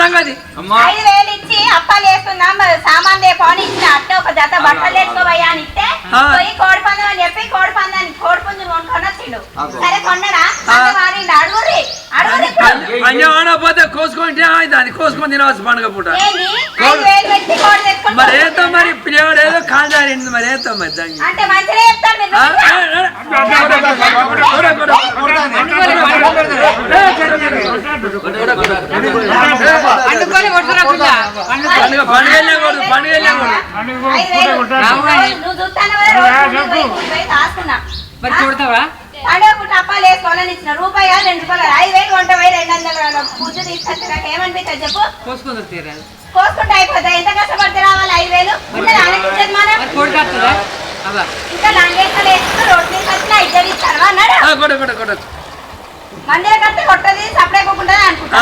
సంగతి 5,000 ఇచ్చి అప్పాలు వేసుకుందాం సామాన్ లేపోని ఇచ్చిన అట్టే ఒక జత బట్టలు వేసుకోబోయా అని ఇస్తే పోయి కోడి పందం అని చెప్పి కోడి పందాన్ని కోడి పుంజు కొనుక్కొని వచ్చిండు. సరే కొన్నడా వాడిండు. అడుగురి పోతే కోసుకుంటే దాన్ని కోసుకొని తినవచ్చు పండుగ పూట. 5,000 పెట్టి కోడి తెచ్చుకుంటాం. మరి ఏతో మరి పిల్లవాడు ఏదో కాంజారింది మరి ఏతో మరి దాన్ని అంటే మంచిగా చెప్తాను అప్పాలు వేసుకోవాలని ఇచ్చిన రూపాయి 2 రూపాయలు 5,000 కొంట 200 పూజ తీసుకొచ్చా ఏమనిపిస్తుంది చెప్పు. కోసుకుంటే అయిపోతాయి. ఎంత కష్టపడితే రావాలి 5,000 ఇంకా లంగేసాలు వేసుకుని రోడ్డు తీసుకొచ్చిన ఇద్దరు ఇస్తారు అన్నాడు. మందిర కడితే కొట్టది సప్లై పోకుండా అనుకుంటా.